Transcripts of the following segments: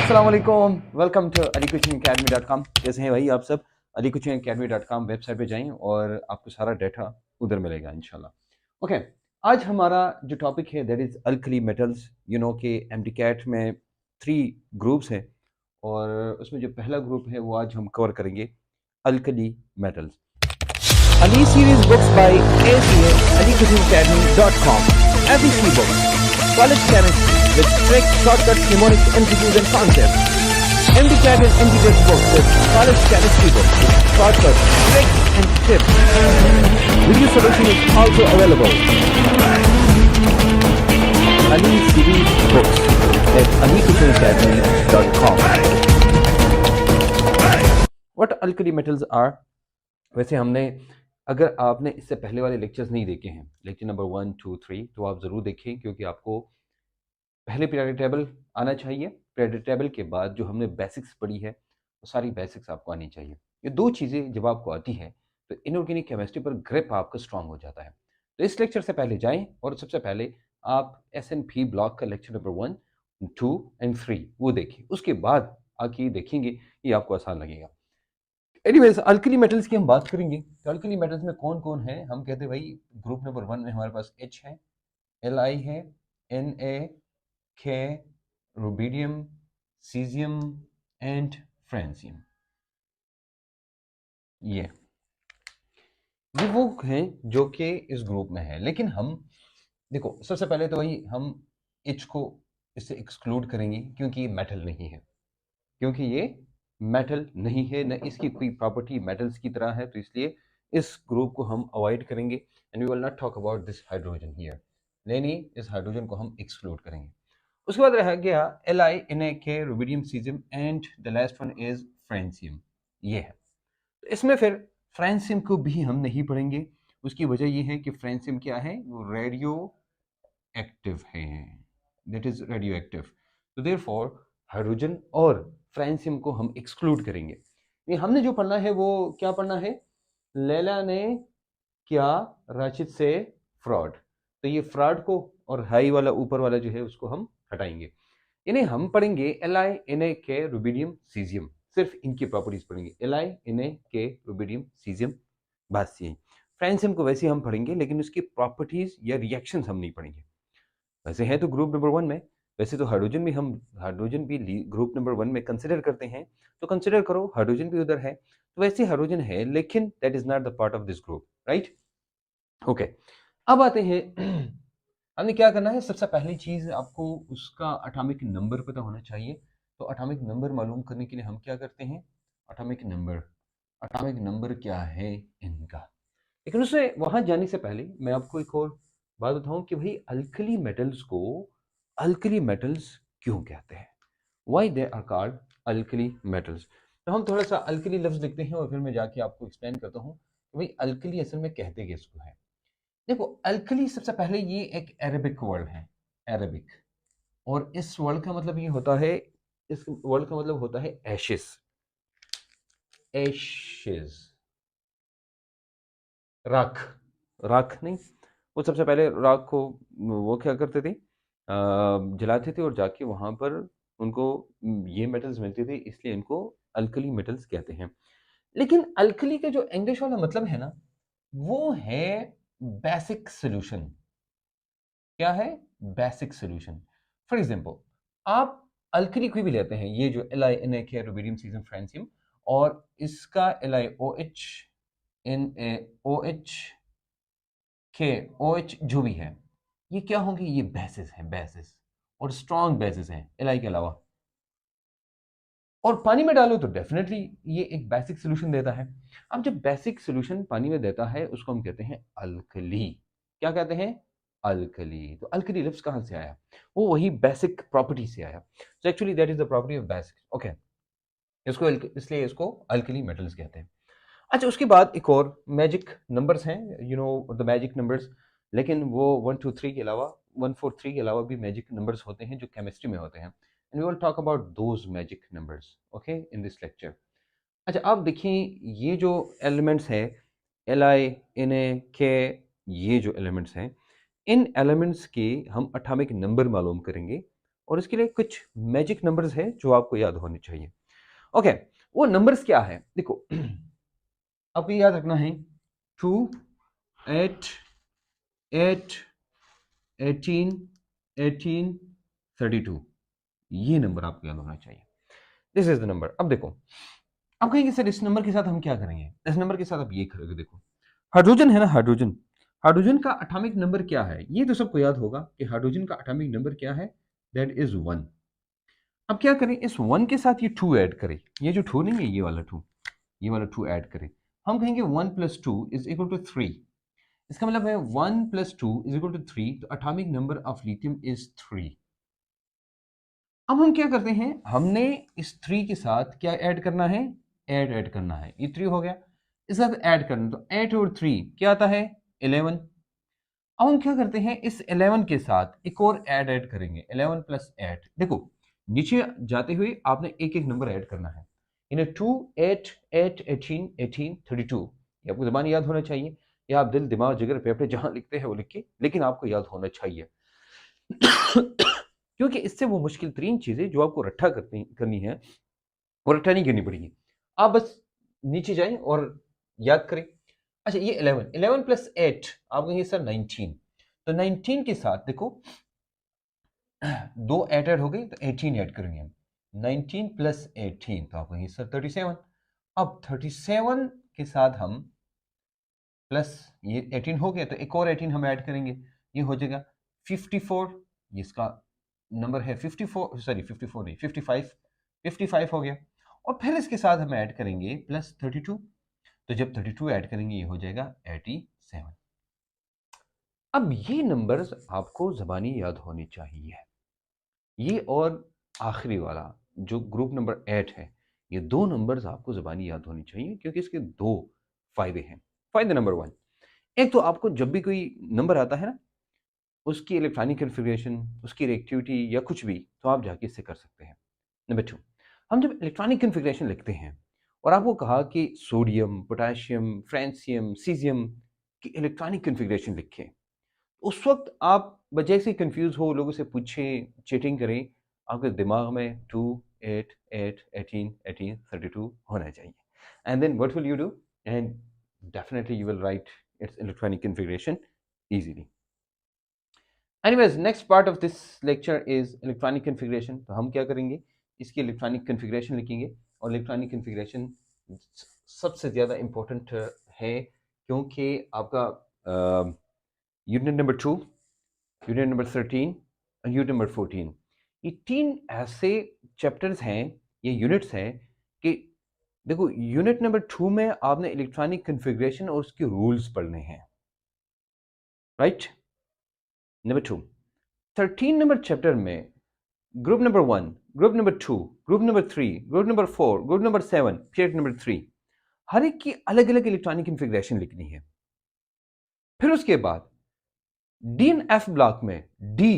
अस्सलाम वालेकुम, welcome to alicoachingacademy.com। कैसे हैं भाई आप सब? alicoachingacademy.com वेबसाइट पे जाएं और आपको सारा डाटा उधर मिलेगा इंशाल्लाह। ओके, आज हमारा जो टॉपिक है that is alkali metals. You know कि MDCAT में 3 ग्रुप्स हैं और उसमें जो पहला ग्रुप है वो आज हम कवर करेंगे alkali metals. Ali series books by ACA, alicoachingacademy.com। ABC books, college chemistry with strict shortcut mnemonics, MCQs and concepts. MDCAT and MDTest books with college chemistry books with shortcuts, tricks and tips. Video solution is also available. Ali series books at alicoachingacademy.com. What alkali metals are? वैसे हमने, अगर आपने इससे पहले वाले lectures नहीं देखे हैं, लेक्चर नंबर 1, 2, 3, तो आप ज़रूर देखें क्योंकि आपको पहले पीरियड टेबल आना चाहिए। पीरियड टेबल के बाद जो हमने बेसिक्स पढ़ी है वो सारी बेसिक्स आपको आनी चाहिए। ये दो चीज़ें जब आपको आती हैं तो इनऑर्गेनिक केमिस्ट्री पर ग्रिप आपका स्ट्रांग हो जाता है। तो इस लेक्चर से पहले जाएं और सबसे पहले आप SNP ब्लॉक का लेक्चर नंबर 1, 2 एंड 3 वो देखिए। उसके बाद आके देखेंगे, ये आपको आसान लगेगा। एनीवेज, अल्कली मेटल्स की हम बात करेंगे। तो अल्कली मेटल्स में कौन कौन है? हम कहते हैं भाई ग्रुप नंबर 1 में हमारे पास H है, Li है, Na, K, rubidium, caesium and francium. ये वो हैं जो कि इस ग्रुप में है। लेकिन हम देखो, सबसे पहले तो भाई हम H को इससे एक्सक्लूड करेंगे क्योंकि ये मेटल नहीं है, क्योंकि ये मेटल नहीं है, न इसकी कोई प्रॉपर्टी मेटल्स की तरह है, तो इसलिए इस ग्रुप को हम अवॉइड करेंगे and we will not talk about this hydrogen here, यानी इस हाइड्रोजन को हम एक्सक्लूड करेंगे। उसके बाद रह गया Li, Na, K, rubidium, caesium and the last one is francium. ये है। तो इसमें फिर फ्रांसियम को भी हम नहीं पढ़ेंगे। उसकी वजह ये है कि फ्रांसियम क्या है? वो रेडियो एक्टिव है, दैट इज रेडियो एक्टिव। तो देयरफॉर हाइड्रोजन और फ्रांसियम को हम एक्सक्लूड करेंगे। ये हमने जो पढ़ना है वो क्या पढ़ना है? लैला ने क्या राशिद से फ्रॉड। तो ये फ्रॉड को और हाई वाला ऊपर वाला जो है उसको हम हटाएंगे। इन्हें हम पढ़ेंगे Li, Na, K, rubidium, caesium. सिर्फ इनकी प्रॉपर्टीज पढ़ेंगे, Li, Na, K, rubidium, caesium, बस यही। फ्रांसियम को वैसे हम पढ़ेंगे लेकिन उसकी प्रॉपर्टीज या रिएक्शंस हम नहीं पढ़ेंगे। वैसे है तो ग्रुप नंबर 1 में, वैसे तो हाइड्रोजन भी ग्रुप नंबर 1 में कंसिडर करते हैं, तो कंसिडर करो हाइड्रोजन भी उधर है। तो वैसे हाइड्रोजन है लेकिन that is not the part of this group, right? Okay, अब आते हैं हमने क्या करना है। सबसे पहली चीज आपको उसका एटॉमिक नंबर पता होना चाहिए। तो एटॉमिक नंबर मालूम करने के लिए हम क्या करते हैं? एटॉमिक नंबर क्या है इनका। लेकिन उससे वहां जाने से पहले मैं आपको एक और बात बताऊं कि भाई अल्कली मेटल्स को अल्कली मेटल्स क्यों कहते हैं, why they are called alkali metals. तो हम थोड़ा सा अल्कली लफ्ज लिखते हैं और फिर मैं जाके आपको एक्सप्लेन करता हूँ कि भाई अल्कली असल में कहते किसको है। देखो, अल्कली सबसे पहले ये एक अरेबिक वर्ड है, अरेबिक, और इस वर्ड का मतलब ये होता है, इस वर्ड का मतलब होता है एशिस। एशिस, राख, राख नहीं, वो सबसे पहले राख को वो क्या करते थे, जलाते थे और जाके वहां पर उनको ये मेटल्स मिलते थे, इसलिए इनको अल्कली मेटल्स कहते हैं। लेकिन अल्कली का जो इंग्लिश वाला मतलब है ना, वो है बेसिक सोल्यूशन। क्या है? Basic solution. फॉर एग्जाम्पल, आप अल्कली कोई भी लेते हैं, ये जो Li, Na, K, rubidium, caesium, francium, और इसका LiOH, NaOH, KOH जो भी है, ये क्या होंगे? ये बेसिस हैं, बेसिस, और स्ट्रॉन्ग बेसिस हैं Li के अलावा। और पानी में डालो तो डेफिनेटली ये एक बेसिक सोल्यूशन देता है। अब जब बेसिक सोल्यूशन पानी में देता है उसको हम कहते हैं अल्कली। क्या कहते हैं? अल्कली। तो अल्कली लफ्ज कहां से आया? वो वही बेसिक प्रॉपर्टी से आया। So actually that is the property of basic. Okay, इसलिए इसको अल्कली मेटल्स कहते हैं। अच्छा, उसके बाद एक और मैजिक नंबर्स हैं, you know the magic numbers. लेकिन वो 1, 2, 3 के अलावा, 1, 4, 3 के अलावा भी मैजिक नंबर्स होते हैं जो केमिस्ट्री में होते हैं, and we will talk about those magic numbers okay in this lecture. अच्छा, आप देखिए ये जो एलिमेंट्स हैं Li, Na, K, ये जो एलिमेंट्स हैं, इन एलिमेंट्स के हम एटॉमिक नंबर मालूम करेंगे और इसके लिए कुछ मैजिक नंबर्स है जो आपको याद होने चाहिए। ओके, वो नंबर्स क्या है? देखो आपको याद रखना है 2, 8, 8, 18, 18, 32, ये नंबर आपको याद होना चाहिए। This is the number. अब देखो, आप कहेंगे सर इस नंबर के साथ हम क्या करेंगे? इस नंबर के साथ आप ये करोगे। देखो हाइड्रोजन है ना, हाइड्रोजन, हाइड्रोजन का एटॉमिक नंबर क्या है? ये तो सबको याद होगा कि हाइड्रोजन का एटॉमिक नंबर क्या है, दैट इज 1। अब क्या करें, इस 1 के साथ ये 2 ऐड करें। ये जो 2 नहीं है, ये वाला 2, ये वाला 2 ऐड करें। हम कहेंगे 1 + 2 = 3। इसका मतलब है 1 + 2 = 3, तो atomic number of lithium is 3। अब हम क्या करते हैं, हमने इस 3 के साथ क्या ऐड करना है, ऐड करना है। ये 3 हो गया, इसके साथ ऐड करना, तो 8 और 3 क्या आता है, 11। अब हम क्या करते हैं, इस 11 के साथ एक और ऐड करेंगे, 11 + 8। देखो नीचे जाते हुए आपने एक एक नंबर ऐड करना है। इन्हें 2, 8, 8, 18, 18, 32, ये आपको ज़बान याद होना चाहिए, या आप दिल दिमाग जिगर पेपर जहां लिखते हैं वो लिखिए, लेकिन आपको याद होना चाहिए क्योंकि इससे वो मुश्किल तरीन चीज़ें जो आपको रट्टा करनी है, वो रट्टा नहीं करनी पड़ेगी। आप बस नीचे जाएं और याद करें। अच्छा, ये 11, 11 + 8 आप कहेंगे सर 19, तो 19 के साथ देखो 2 8 ऐड हो गई, तो 18 ऐड करेंगे हम। 19 + 18 तो आप कहेंगे सर 37। अब 37 के साथ हम प्लस ये 18 हो गया, तो एक और 18 हम ऐड करेंगे, ये हो जाएगा 54। ये इसका नंबर है 54, सॉरी 54 नहीं, 55, 55 हो गया। और फिर इसके साथ हम ऐड करेंगे +32, तो जब 32 ऐड करेंगे ये हो जाएगा 87। अब ये नंबर्स आपको ज़बानी याद होनी चाहिए। ये और आखिरी वाला जो ग्रुप नंबर 8 है, ये 2 नंबर्स आपको ज़बानी याद होनी चाहिए, क्योंकि इसके 2 फ़ायदे हैं। फ़ायदा नंबर 1, एक तो आपको जब भी कोई नंबर आता है ना, उसकी इलेक्ट्रॉनिक कॉन्फ़िगरेशन, उसकी रिएक्टिविटी या कुछ भी, तो आप जाके इससे कर सकते हैं। नंबर 2, हम जब इलेक्ट्रॉनिक कॉन्फ़िगरेशन लिखते हैं और आपको कहा कि सोडियम, पोटेशियम, फ्रांसियम, सीज़ियम की इलेक्ट्रॉनिक कॉन्फ़िगरेशन लिखें, उस वक़्त आप बजाय से कन्फ्यूज़ हो, लोगों से पूछें, चीटिंग करें, आपके दिमाग में 2, 8, 8, 18, 18, 32 होना चाहिए। And then what will you do? And definitely you will write its electronic configuration easily. Anyways, next part of this lecture is electronic configuration. तो हम क्या करेंगे, इसकी इलेक्ट्रॉनिक कन्फिग्रेशन लिखेंगे, और इलेक्ट्रॉनिक कन्फिग्रेशन सबसे ज़्यादा इम्पोर्टेंट है, क्योंकि आपका यूनिट नंबर 2, यूनिट नंबर 13 और यूनिट नंबर 14, ये 3 ऐसे चैप्टर्स हैं, ये यूनिट्स हैं कि देखो यूनिट नंबर 2 में आपने इलेक्ट्रॉनिक कन्फिग्रेशन और उसके रूल्स पढ़ने हैं, राइट। नंबर 2, 13 नंबर चैप्टर में group number 1, group number 2, group number 3, group number 4, group number 7, period number 3, हर एक की अलग अलग इलेक्ट्रॉनिक कन्फिग्रेशन लिखनी है। फिर उसके बाद डीएनएफ ब्लॉक में डी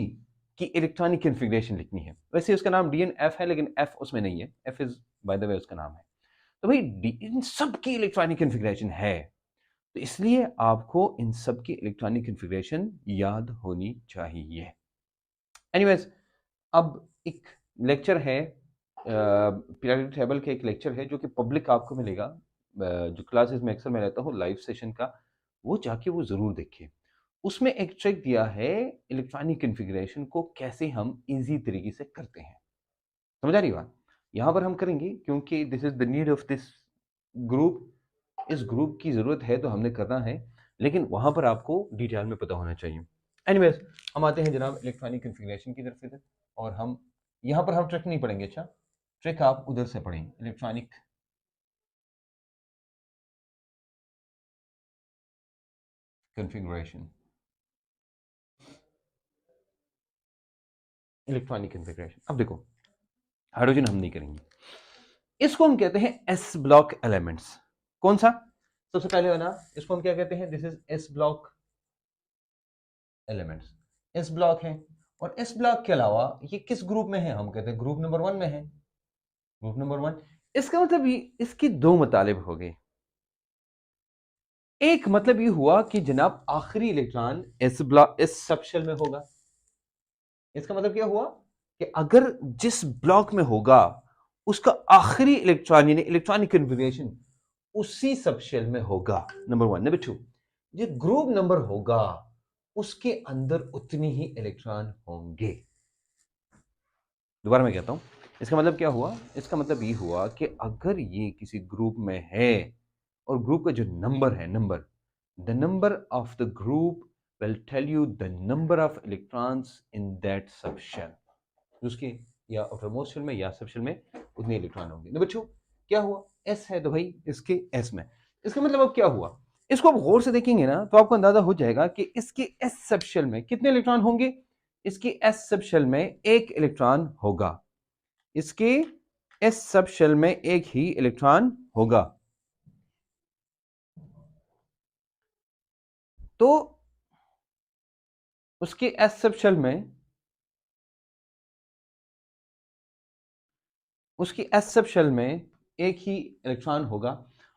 की इलेक्ट्रॉनिक कन्फिग्रेशन लिखनी है। वैसे उसका नाम डीएनएफ है, लेकिन एफ उसमें नहीं है, F is by the way उसका नाम है। तो भाई इन सब की इलेक्ट्रॉनिक कन्फिग्रेशन है, तो इसलिए आपको इन सब की इलेक्ट्रॉनिक कन्फिग्रेशन याद होनी चाहिए। एनीवेज, अब एक लेक्चर है, पीरियोडिक टेबल के एक लेक्चर है जो कि पब्लिक आपको मिलेगा, जो क्लासेस में अक्सर मैं रहता हूँ लाइव सेशन का, वो जाके वो ज़रूर देखिए। उसमें एक ट्रिक दिया है इलेक्ट्रॉनिक कन्फिग्रेशन को कैसे हम इजी तरीके से करते हैं। समझ आ रही बात? यहाँ पर हम करेंगे क्योंकि this is the need of this group, इस ग्रुप की ज़रूरत है तो हमने करना है, लेकिन वहाँ पर आपको डिटेल में पता होना चाहिए। एनीवेज, हम आते हैं जनाब इलेक्ट्रॉनिक कन्फिग्रेशन की तरफ इधर, और हम यहाँ पर हम ट्रिक नहीं पढ़ेंगे। अच्छा, ट्रिक आप उधर से पढ़ेंगे, इलेक्ट्रॉनिक कन्फिग्रेशन, इलेक्ट्रॉनिक कन्फिग्रेशन। अब देखो हाइड्रोजन हम नहीं करेंगे, इसको हम कहते हैं एस ब्लॉक एलिमेंट्स। कौन सा? सबसे पहले वाला, इसको हम क्या कहते हैं, this is S block elements, S block है। और एस ब्लॉक के अलावा ये किस ग्रुप में है? हम कहते हैं ग्रुप नंबर 1 में है, ग्रुप नंबर 1। इसका मतलब ये, इसके 2 मतलब हो गए। एक मतलब ये हुआ कि जनाब आखिरी electron S block, S subshell में होगा। इसका मतलब क्या हुआ कि अगर जिस ब्लॉक में होगा उसका आखिरी इलेक्ट्रॉन यानी इलेक्ट्रॉनिक कन्फिगरेशन उसी सब शेल में होगा, नंबर 1। नंबर 2, जो ग्रुप नंबर होगा उसके अंदर उतनी ही इलेक्ट्रॉन होंगे। दोबारा मैं कहता हूं, इसका मतलब क्या हुआ? इसका मतलब ये हुआ कि अगर ये किसी ग्रुप में है और ग्रुप का जो नंबर है, the number of the group will tell you the number of electrons in that sub shell. उसके या आउटरमोस्ट शेल में या सब शेल में उतने इलेक्ट्रॉन होंगे। नंबर 2, क्या हुआ? एस है तो भाई इसके एस में, इसका मतलब अब क्या हुआ? इसको आप गौर से देखेंगे ना तो आपको अंदाजा हो जाएगा कि इसके एस सब शेल में कितने इलेक्ट्रॉन होंगे। इसके एस सब शेल में एक इलेक्ट्रॉन होगा, इसके एस सब शेल में एक ही इलेक्ट्रॉन होगा। तो उसके एस सब शेल में उसकी एस सब शेल में एक ही इलेक्ट्रॉन होगा।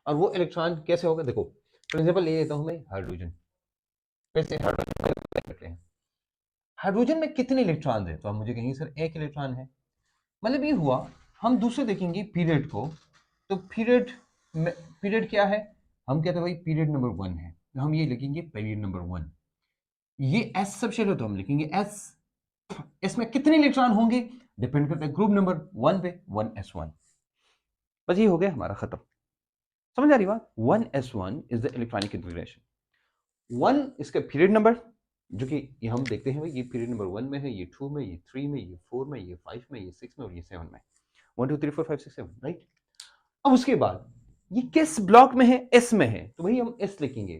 और वो इलेक्ट्रॉन कैसे होगा? देखो फॉर एग्जांपल ले लेता हूं मैं हाइड्रोजन। वैसे हाइड्रोजन में कितने इलेक्ट्रॉन है? तो आप मुझे कहेंगे सर एक इलेक्ट्रॉन है। मतलब ये हुआ, हम दूसरे देखेंगे पीरियड को, तो पीरियड क्या है? हम कहते हैं भाई पीरियड नंबर 1 है, तो हम ये लिखेंगे पीरियड नंबर 1। ये एस सब शेल है तो हम लिखेंगे एस। इसमें कितने इलेक्ट्रॉन होंगे डिपेंड करता है ग्रुप नंबर 1 पे, 1s1। बस ये हो गया हमारा खत्म। समझ आ रही बात? 1s1 is the electronic configuration. 1 इसका पीरियड नंबर, जो कि ये हम देखते हैं भाई ये पीरियड नंबर 1 में है, ये 2 में, ये 3 में, ये 4 में, ये 5 में, ये 6 में और ये 7 में। 1 2 3 4 5 6 7, राइट। अब उसके बाद ये किस ब्लॉक में है? एस में है, तो भाई हम एस लिखेंगे।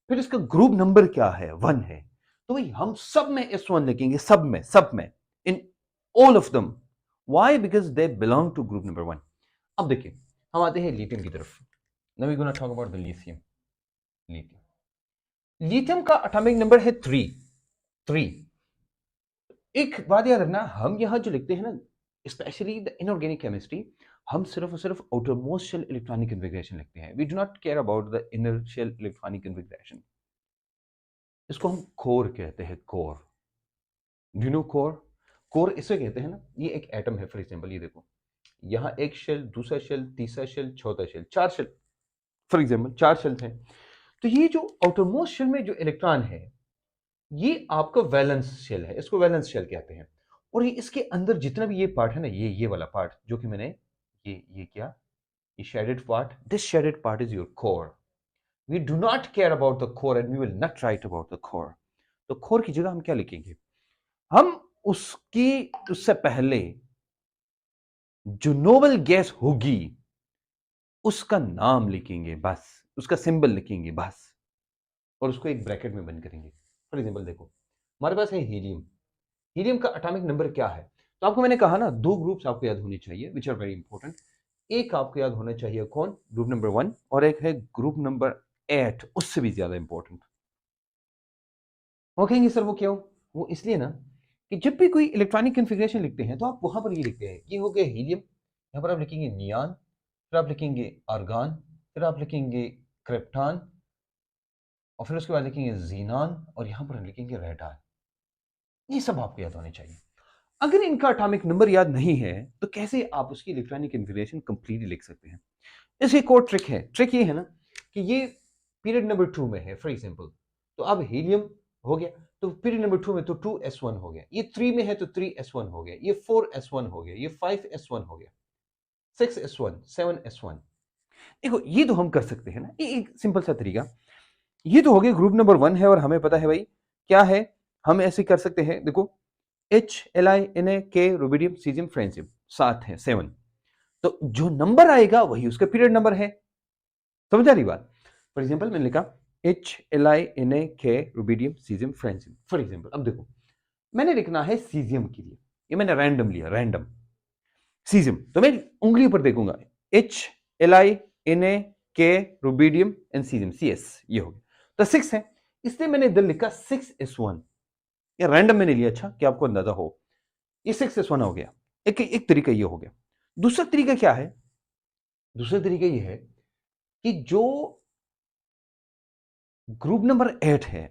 फिर इसका ग्रुप नंबर क्या है? 1 है, तो भाई हम सब में S1 लिखेंगे, सब में in all of them. Why? Because they belong to group number 1। अब देखिए हम आते हैं लिथियम की तरफ। Now we gonna talk about the lithium. Lithium का एटॉमिक नंबर है 3। एक बात याद रखना, हम यहां जो लिखते हैं ना, स्पेशली द इनऑर्गेनिक केमिस्ट्री, हम सिर्फ और सिर्फ आउटरमोस्ट शेल इलेक्ट्रॉनिक कन्फिगरेशन लिखते हैं। We do not care about the inner shell electronic configuration. इसको हम कोर कहते हैं, core. Do know core? Core इसे कहते हैं ना, ये एक एटम है। फॉर एग्जांपल ये देखो, यहां एक शेल, दूसरा शेल, तीसरा शेल, चौथा shell, 4 shell. For example 4 shell हैं। तो ये जो आउटरमोस्ट शेल में जो इलेक्ट्रॉन है, ये आपका वैलेंस शेल है, इसको वैलेंस शेल कहते हैं। और ये इसके अंदर जितना भी ये पार्ट है ना, ये वाला पार्ट जो कि मैंने ये क्या, ये shaded part, this shaded part is your core. We do not care about the core and we will not write about the core. तो कोर की जगह हम क्या लिखेंगे? हम उससे पहले जो नोबल गैस होगी उसका नाम लिखेंगे, बस उसका सिंबल लिखेंगे बस, और उसको एक ब्रैकेट में बंद करेंगे। फॉर एग्जांपल देखो, हमारे पास है हीलियम। हीलियम का एटॉमिक नंबर क्या है? तो आपको मैंने कहा ना, 2 ग्रुप्स आपको याद होने चाहिए विच आर वेरी इंपॉर्टेंट। एक आपको याद होना चाहिए कौन? ग्रुप नंबर 1, और एक है ग्रुप नंबर 8, उससे भी ज्यादा इंपॉर्टेंट। वो कहेंगे सर वो क्यों? वो इसलिए ना कि जब भी कोई इलेक्ट्रॉनिक कन्फिग्रेशन लिखते हैं तो आप वहां पर ये लिखते हैं, ये हो गया हीलियम, यहाँ पर आप लिखेंगे नियान, फिर आप लिखेंगे आर्गान, फिर आप लिखेंगे क्रिप्टॉन, और फिर उसके बाद लिखेंगे जीनान, और यहाँ पर लिखेंगे रेडान। ये सब आपको याद होने चाहिए। अगर इनका एटॉमिक नंबर याद नहीं है तो कैसे आप उसकी इलेक्ट्रॉनिक कन्फिग्रेशन कंप्लीटली लिख सकते हैं? इसकी एक और ट्रिक है। ट्रिक ये है ना कि ये पीरियड नंबर 2 में है फॉर एग्जांपल, तो अब हीलियम हो गया, तो पीरियड नंबर 2 में तो 2s1 हो गया, ये 3 में है तो 3s1 हो गया, ये 4s1 हो गया, ये 5s1 हो गया, 6s1, 7s1। देखो ये तो हम कर सकते हैं ना, ये एक सिंपल सा तरीका। ये तो हो गया ग्रुप नंबर 1 है और हमें पता है भाई क्या है। हम ऐसे कर सकते हैं, देखो HLI Na K rubidium caesium francium 7 है, 7। तो जो नंबर आएगा वही उसका पीरियड नंबर है। समझ आ रही बात? फॉर एग्जांपल मैंने लिखा HLI Na K rubidium caesium francium. For example अब देखो मैंने लिखना है सीजियम के लिए, ये मैंने रैंडम लिया, रैंडम सीजियम, तो मैं उंगली पर देखूंगा HLI Na K rubidium and caesium, CS, ये हो गया। तो 6 है, इसलिए मैंने इधर लिखा 6s1। ये रैंडम मैंने लिया, अच्छा कि आपको अंदाजा हो। ये 6s1 हो गया। एक तरीका ये हो गया। दूसरा तरीका क्या है? दूसरा तरीका ये है कि जो ग्रुप नंबर 8 है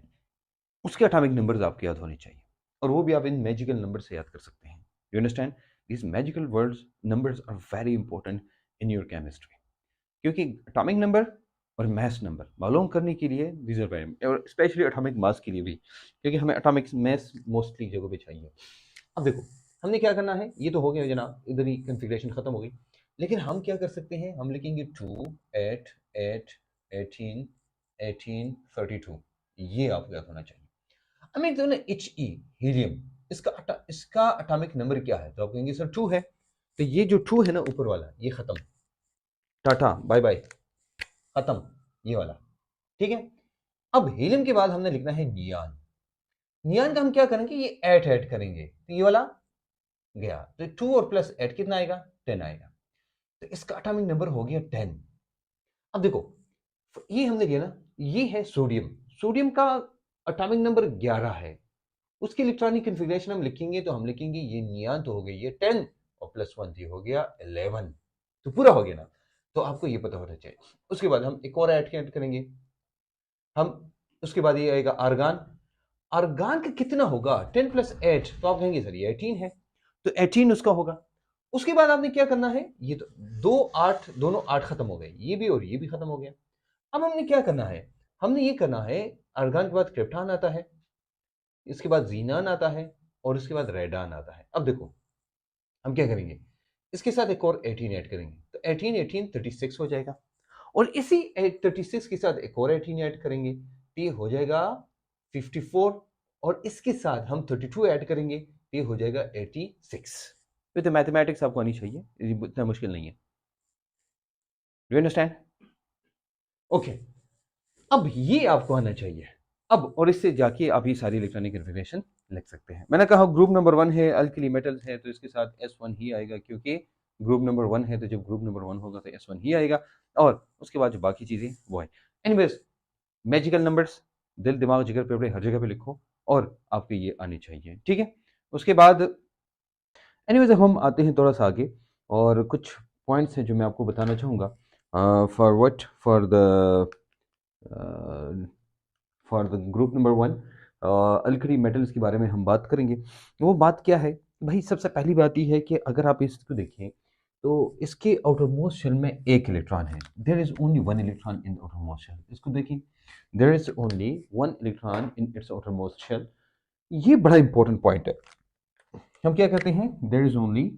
उसके एटॉमिक नंबर्स आपको याद होने चाहिए, और वो भी आप इन मैजिकल नंबर से याद कर सकते हैं। You understand? These magical words numbers are very important in your chemistry, क्योंकि एटॉमिक नंबर और मास नंबर मालूम करने के लिए दीज आर वेरी, और स्पेशली एटॉमिक मास के लिए भी, क्योंकि हमें एटॉमिक मास मोस्टली जगहों पे चाहिए। अब देखो हमने क्या करना है, ये तो हो गया जनाब, इधर ही कन्फिग्रेशन खत्म हो गई, लेकिन हम क्या कर सकते हैं, हम लिखेंगे 2 8 8 18 18 32, ये आपको याद होना चाहिए। हमें तो ना He हीलियम, इसका एटॉमिक नंबर क्या है, तो आप कहेंगे सर 2 है, तो ये जो 2 है ना ऊपर वाला, ये खत्म, टाटा बाय बाय, खत्म ये वाला, ठीक है। अब हीलियम के बाद हमने लिखना है नियान। नियान का हम क्या करेंगे, ये 8 ऐड करेंगे, तो ये वाला गया, तो 2 और प्लस 8 कितना आएगा, 10 आएगा, तो इसका एटॉमिक नंबर हो गया 10। अब देखो ये हमने लिया ना, ये है सोडियम, सोडियम का एटॉमिक नंबर 11 है, उसकी इलेक्ट्रॉनिक कन्फिग्रेशन हम लिखेंगे, तो हम लिखेंगे ये नियान तो हो गई ये 10 और प्लस 1 थी, हो गया 11, तो पूरा हो गया ना, तो आपको ये पता होना चाहिए। उसके बाद हम एक और ऐड करेंगे हम, उसके बाद ये आएगा आर्गान। आर्गान का कितना होगा, 10 प्लस 8, तो आप कहेंगे सर ये 18 है, तो 18 उसका होगा। उसके बाद आपने क्या करना है, ये तो 2 8 दोनों 8 खत्म हो गए, ये भी और ये भी खत्म हो गया। अब हमने क्या करना है, हमने ये करना है, आर्गान के बाद क्रिप्टान आता है, इसके बाद जीनान आता है, और इसके बाद रेडान आता है। अब देखो हम क्या करेंगे, इसके साथ एक और 18 ऐड करेंगे, तो 18 18 36 हो जाएगा, और इसी 36 के साथ एक और 18 ऐड करेंगे, तो ये हो जाएगा 54, और इसके साथ हम 32 ऐड करेंगे, तो ये हो जाएगा 86। तो मैथमेटिक्स आपको आनी चाहिए, इतना मुश्किल नहीं है, डू यू अंडरस्टैंड? ओके, अब ये आपको आना चाहिए। अब और इससे जाके आप ये सारी इलेक्ट्रॉनिक कन्फिग्रेशन लिख सकते हैं। मैंने कहा ग्रुप नंबर 1 है, अल्कली मेटल्स है, तो इसके साथ S1 ही आएगा, क्योंकि ग्रुप नंबर 1 है, तो जब ग्रुप नंबर 1 होगा तो S1 ही आएगा, और उसके बाद जो बाकी चीज़ें वो है। एनीवेज मैजिकल नंबर्स दिल दिमाग जिगर पेपड़े हर जगह पे लिखो, और आपको ये आनी चाहिए, ठीक है। उसके बाद एनीवेज अब हम आते हैं थोड़ा सा आगे, और कुछ पॉइंट्स हैं जो मैं आपको बताना चाहूँगा for the group number 1 alkali metals के बारे में हम बात करेंगे। वो बात क्या है भाई, सबसे पहली बात ये है कि अगर आप इसको देखें तो इसके आउटर मोस्ट शेल में एक इलेक्ट्रॉन है, there is only one electron in outer most shell. इसको देखें, there is only one electron in its outer most shell, ये बड़ा इंपॉर्टेंट पॉइंट है। हम क्या कहते हैं, there is only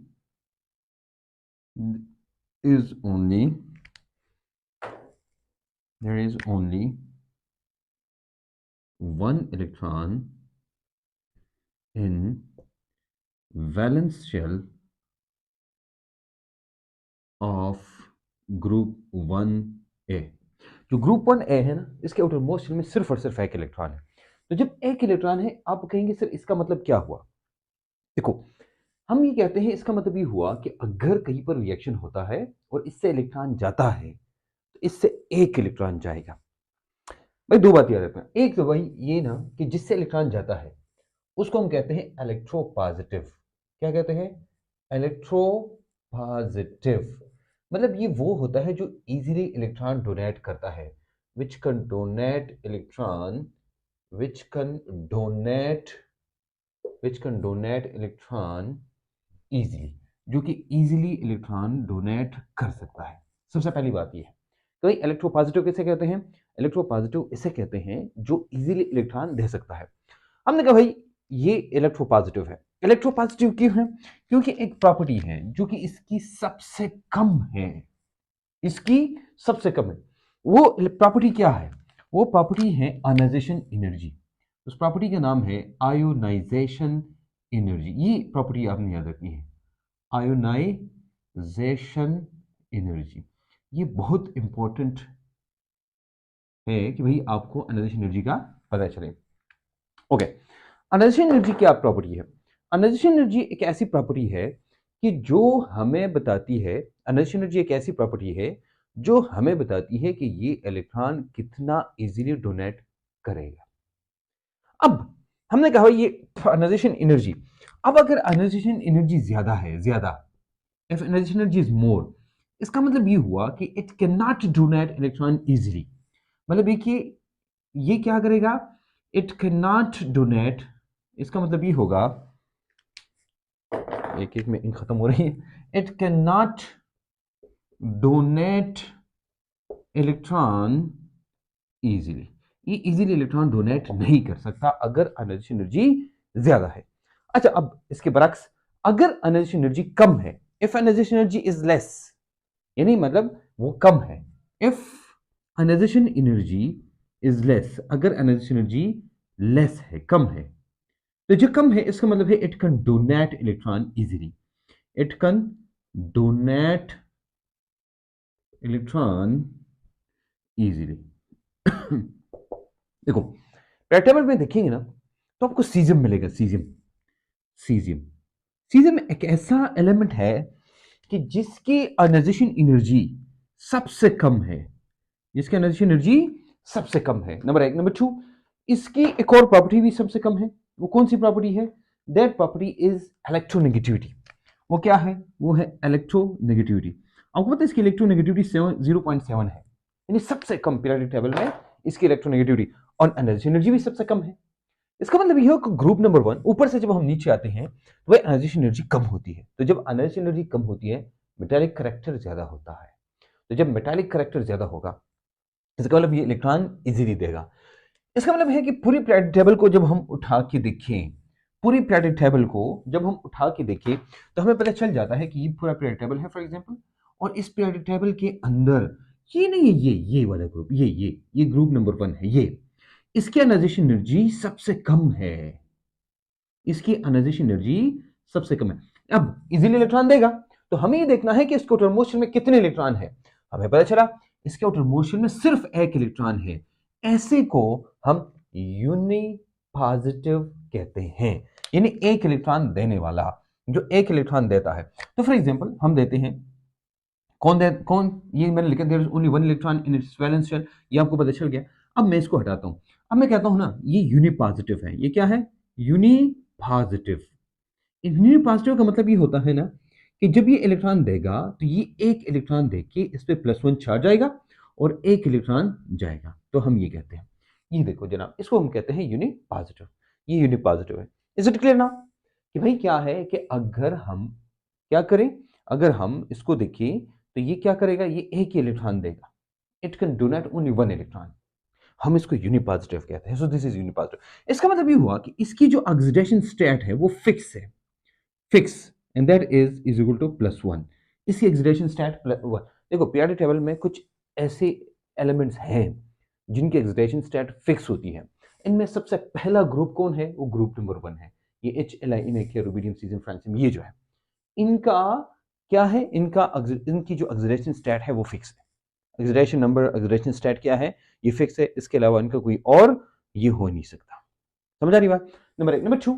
one electron in valence shell of group 1a। जो ग्रुप 1a है ना, इसके आउटर मोस्ट शेल में सिर्फ और सिर्फ एक इलेक्ट्रॉन है। तो जब एक इलेक्ट्रॉन है, आप कहेंगे सर इसका मतलब क्या हुआ। देखो हम ये कहते हैं, इसका मतलब ये हुआ कि अगर कहीं पर रिएक्शन होता है और इससे इलेक्ट्रॉन जाता है, तो इससे एक इलेक्ट्रॉन जाएगा। भाई दो बात याद रखना, एक तो भाई ये ना कि जिससे इलेक्ट्रॉन जाता है उसको हम कहते हैं इलेक्ट्रोपॉजिटिव। क्या कहते हैं, इलेक्ट्रोपॉजिटिव, मतलब ये वो होता है जो इजीली इलेक्ट्रॉन डोनेट करता है, which can donate electron which can donate electron easily, जो कि इजीली इलेक्ट्रॉन डोनेट कर सकता है। सबसे पहली बात ये है। तो इलेक्ट्रोपॉजिटिव किसे कहते हैं, इलेक्ट्रोपॉजिटिव इसे कहते हैं जो इजीली इलेक्ट्रॉन दे सकता है। हमने कहा भाई ये इलेक्ट्रोपॉजिटिव है। इलेक्ट्रोपॉजिटिव क्यों है, क्योंकि एक प्रॉपर्टी है जो कि इसकी सबसे कम है, इसकी सबसे कम है। वो प्रॉपर्टी क्या है, वो प्रॉपर्टी है आयोनाइजेशन एनर्जी। उस प्रॉपर्टी का नाम है आयोनाइजेशन एनर्जी। ये प्रॉपर्टी आपने याद रखनी है, आयोनाइजेशन एनर्जी। ये बहुत इंपॉर्टेंट है कि भाई आपको आयोनाइजेशन एनर्जी का पता चले। ओके, आयोनाइजेशन एनर्जी क्या प्रॉपर्टी है। आयोनाइजेशन एनर्जी एक ऐसी प्रॉपर्टी है कि जो हमें बताती है, आयोनाइजेशन एनर्जी एक ऐसी प्रॉपर्टी है जो हमें बताती है कि ये इलेक्ट्रॉन कितना इजीली डोनेट करेगा। अब हमने कहा ये आयोनाइजेशन एनर्जी, अब अगर आयोनाइजेशन एनर्जी ज्यादा है, ज्यादा, if ionisation energy is more, इसका मतलब ये हुआ कि it can not donate electron easily. मतलब ये क्या करेगा, इट कैन नॉट डोनेट, इसका मतलब ये होगा एक एक में इन खत्म हो रही है। It can not donate electron easily, ये इजीली इलेक्ट्रॉन डोनेट नहीं कर सकता अगर अनर्जी एनर्जी ज्यादा है। अच्छा, अब इसके बरक्स, अगर एनर्जी एनर्जी कम है, if energy energy is less, यानी मतलब वो कम है, if energy energy is less, अगर एनर्जी एनर्जी लेस है, कम है, तो जो कम है इसका मतलब है it can donate electron easily, it can donate electron easily. देखो टेबल में देखेंगे ना तो आपको सीजियम मिलेगा, सीजियम, सीजियम, सीजियम एक ऐसा एलिमेंट है कि जिसकी अनाइजेशन एनर्जी सबसे कम है, जिसकी अनाइजेशन एनर्जी सबसे कम है, नंबर एक। नंबर टू, इसकी एक और प्रॉपर्टी भी सबसे कम है। वो कौन सी प्रॉपर्टी है? That property is electronegativity. वो क्या है? वो है इलेक्ट्रोनेगेटिविटी। आपको पता है इसकी इलेक्ट्रोनेगेटिविटी 0.7 है, यानी सबसे कम पीरियोडिक टेबल में इसकी इलेक्ट्रोनेगेटिविटी, और एनर्जी भी सबसे कम है। इसका मतलब यह है ग्रुप नंबर 1, ऊपर से जब हम नीचे आते हैं तो वह एनर्जी कम होती है। तो जब एनर्जी कम होती है, मेटालिक करैक्टर ज्यादा होता है। तो जब मेटालिक करैक्टर ज्यादा होगा, इसका मतलब ये इलेक्ट्रॉन इजीली देगा। इसका मतलब है कि पूरी पीरियोडिक टेबल को जब हम उठा के देखें, पूरी पीरियोडिक टेबल को जब हम उठा के देखें तो हमें पता चल जाता है कि ये पूरा पीरियोडिक टेबल है फॉर एग्जांपल, और इस पीरियोडिक टेबल के अंदर ये नहीं है, ये वाला ग्रुप, ये ग्रुप नंबर 1 है, ये इसकी एनर्जी एनर्जी सबसे कम है, इसकी एनर्जी एनर्जी सबसे कम है। अब इजीली इलेक्ट्रॉन देगा, तो हमें ये देखना है कि इसके आउटर मोशन में कितने इलेक्ट्रॉन है। हमें पता चला इसके आउटर मोशन में सिर्फ एक इलेक्ट्रॉन है, ऐसे को हम यूनि पॉजिटिव कहते हैं, यानी एक इलेक्ट्रॉन देने वाला, जो एक इलेक्ट्रॉन देता है। तो फॉर एग्जांपल हम देते हैं, कौन, ये मैंने लिखा there is only 1 electron in its valence shell, ये आपको पता चल गया। अब मैं इसको हटाता हूं, अब मैं कहता हूं ना ये यूनि पॉजिटिव है, ये क्या है? Uni positive. यूनि पॉजिटिव का मतलब ये होता है ना कि जब ये इलेक्ट्रॉन देगा तो ये एक इलेक्ट्रॉन दे के इस पे +1 चार्ज जाएगा और एक इलेक्ट्रॉन जाएगा, तो हम ये कहते हैं, ये देखो जनाब, इसको हम कहते हैं यूनि पॉजिटिव, ये यूनि पॉजिटिव है। इज इट क्लियर ना कि भाई क्या है कि अगर हम क्या करें, अगर हम इसको देखें तो ये क्या करेगा, ये एक ही इलेक्ट्रॉन देगा, it can donate only 1 electron, हम इसको यूनिपॉजिटिव कहते हैं। So this is unipositive. इसका मतलब ये हुआ कि इसकी जो ऑक्सीडेशन स्टेट है वो फिक्स है, fix, and that is equal to +1। इसकी ऑक्सीडेशन स्टेट +1। देखो पीरियोडिक टेबल में कुछ ऐसे एलिमेंट्स हैं जिनकी ऑक्सीडेशन स्टेट फिक्स होती है। इनमें सबसे पहला ग्रुप कौन है? वो ग्रुप नंबर 1 है, ये H, Li, rubidium, caesium, francium, ये जो है इनका क्या है, इनकी जो ऑक्सीडेशन स्टेट है वो फिक्स है। ऑक्सीडेशन नंबर, ऑक्सीडेशन स्टेट क्या है, ये फिक्स है, इसके अलावा इनका कोई और ये हो नहीं सकता। समझ आ रही बात? नंबर 1। नंबर 2,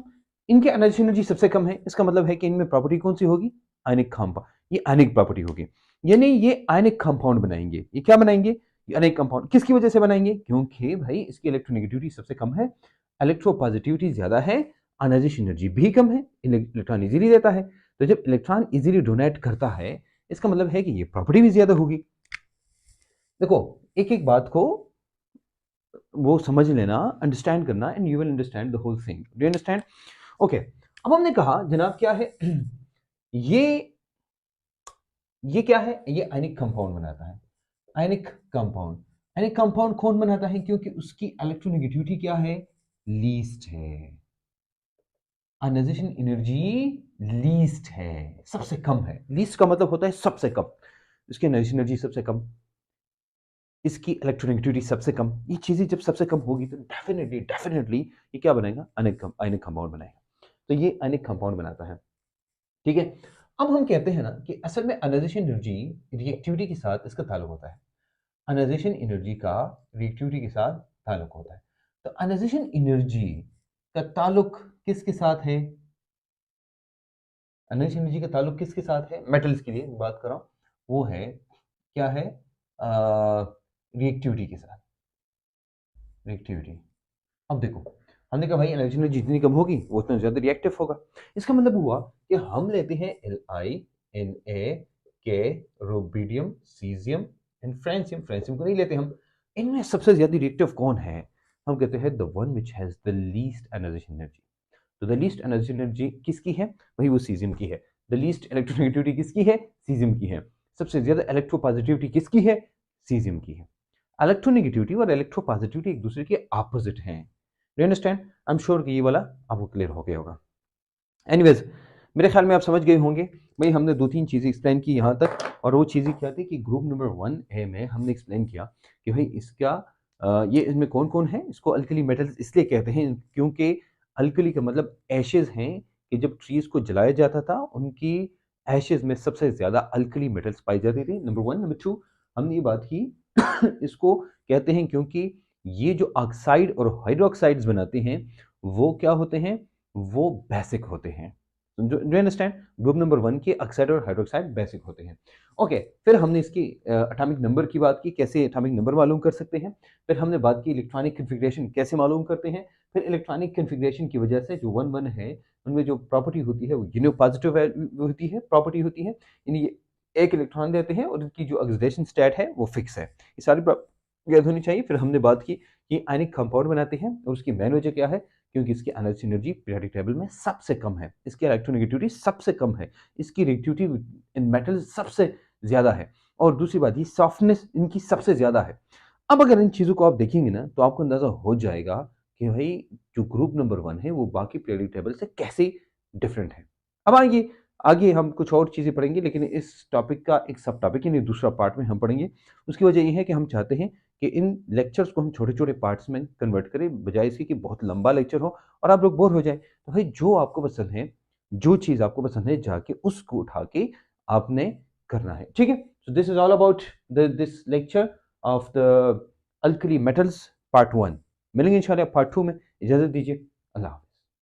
इनके एनर्जी सबसे कम है, इसका मतलब है कि इनमें प्रॉपर्टी कौन सी होगी? आयनिक कंपाउंड, ये आयनिक प्रॉपर्टी होगी, यानी ये आयनिक कंपाउंड बनाएंगे। ये क्या बनाएंगे? ये आयनिक कंपाउंड। किसकी वजह से बनाएंगे? क्योंकि भाई इसकी इलेक्ट्रोनेगेटिविटी सबसे कम है, इलेक्ट्रोपॉजिटिविटी ज्यादा है, एनर्जी भी कम है, इलेक्ट्रॉन इजीली देता है। तो जब इलेक्ट्रॉन इजीली डोनेट करता है, इसका मतलब है कि ये प्रॉपर्टी भी ज्यादा होगी। देखो एक एक बात को वो समझ लेना, अंडरस्टैंड करना, and you will understand the whole thing. Do you understand? Okay, अब हमने कहा जनाब क्या है ये ये क्या है? ये आयनिक कंपाउंड बनाता है, आयनिक कंपाउंड। आयनिक कंपाउंड कौन बनाता है? क्योंकि उसकी इलेक्ट्रोनेगेटिविटी क्या है? लीस्ट है, आयनाइजेशन एनर्जी लीस्ट है, सबसे कम है। लीस्ट का मतलब होता है सबसे कम, इसकी एनर्जी सबसे कम, इसकी इलेक्ट्रोनेगेटिविटी सबसे कम। ये चीजें जब सबसे कम होगी तो डेफिनेटली ये क्या बनाएगा? आयनिक कंपाउंड बनाएगा। तो ये आयनिक कंपाउंड बनाता है, ठीक है। अब हम कहते हैं ना कि असल में आयनाइजेशन एनर्जी रिएक्टिविटी के साथ इसका ताल्लुक होता है, आयनाइजेशन एनर्जी का रिएक्टिविटी के साथ ताल्लुक होता है। तो आयनाइजेशन एनर्जी का ताल्लुक किसके साथ है? आयनाइजेशन एनर्जी का ताल्लुक किसके साथ है? मेटल्स के लिए बात कर रहा हूं, वो है क्या है? रिएक्टिविटी के साथ, रिएक्टिविटी। अब देखो हमने कहा भाई एनर्जी में जितनी कम होगी वो उतना ज्यादा रिएक्टिव होगा। इसका मतलब हुआ कि हम लेते हैं Li, Na, K, rubidium, caesium and francium. Francium को नहीं लेते हम। इनमें सबसे ज्यादा रिएक्टिव कौन है? हम कहते हैं the one which has the least energy energy, तो द लीस्ट एनर्जी किसकी है, वही वो सीजियम की है। द लीस्ट इलेक्ट्रोनेगेटिविटी किसकी है, सीजियम की है। सबसे ज्यादा इलेक्ट्रोपॉजिटिविटी किसकी है, सीजियम की है। इलेक्ट्रोनेगेटिविटी और इलेक्ट्रोपॉजिटिविटी एक दूसरे के ऑपोजिट हैं। You understand? I am sure कि ये वाला आपको क्लियर हो गया होगा। एनीवेज, मेरे ख्याल में आप समझ गए होंगे। भाई हमने 2-3 चीज़ें एक्सप्लेन की यहाँ तक, और वो चीज़ें क्या थी कि ग्रुप नंबर 1A में हमने एक्सप्लेन किया कि भाई इसका ये इसमें कौन-कौन है। इसको अल्कली मेटल्स इसलिए कहते हैं क्योंकि अल्कली का मतलब एशेज़ हैं, कि जब ट्रीज़ को जलाया जाता था उनकी एशेज़ में सबसे ज़्यादा अल्कली मेटल्स पाई जाती थी, नंबर 1। नंबर 2 हमने ये बात की इसको कहते हैं क्योंकि ये जो ऑक्साइड और हाइड्रोक्साइड्स बनाते हैं वो क्या होते हैं, वो बेसिक होते हैं। Do you understand? Group number 1 के ऑक्साइड और हाइड्रोक्साइड बेसिक होते हैं। ओके, फिर हमने इसकी एटॉमिक नंबर की बात की, कैसे एटॉमिक नंबर मालूम कर सकते हैं। फिर हमने बात की इलेक्ट्रॉनिक कॉन्फ़िगरेशन कैसे मालूम करते हैं। फिर इलेक्ट्रॉनिक कॉन्फ़िगरेशन की वजह से जो 1-1 है, उनमें जो प्रॉपर्टी होती है वो यूनिपॉजिटिव होती है, प्रॉपर्टी होती है। यानी ये एक इलेक्ट्रॉन देते हैं और इनकी जो ऑक्सीडेशन स्टेट है वो फिक्स है। ये सारी याद होनी चाहिए। फिर हमने बात की कि आयनिक कंपाउंड बनाते हैं और उसकी मेन वजह क्या है, क्योंकि इसकी एनर्जी पीरियोडिक टेबल में सबसे कम है, इसकी इलेक्ट्रोनेगेटिविटी सबसे कम है, इसकी रिएक्टिविटी इन मेटल सबसे ज़्यादा है, और दूसरी बात ये सॉफ्टनेस इनकी सबसे ज़्यादा है। अब अगर इन चीज़ों को आप देखेंगे ना तो आपको अंदाज़ा हो जाएगा कि भाई जो ग्रुप नंबर 1 है वो बाकी पीरियोडिक टेबल से कैसे डिफरेंट है। अब आइए आगे हम कुछ और चीज़ें पढ़ेंगे, लेकिन इस टॉपिक का एक सब टॉपिक यानी दूसरा पार्ट में हम पढ़ेंगे। उसकी वजह ये है कि हम चाहते हैं कि इन लेक्चर्स को हम छोटे-छोटे पार्ट्स में कन्वर्ट करें, बजाय इसके कि बहुत लंबा लेक्चर हो और आप लोग बोर हो जाएँ। तो भाई जो आपको पसंद है, जो चीज़ आपको पसंद है, जाके उसको उठा के आपने करना है, ठीक है? So this is all about the this lecture of the alkali metals part 1। मिलेंगे इंशाल्लाह पार्ट 2 में। इजाज़त दीजिए। अल्लाह हाफ़िज़।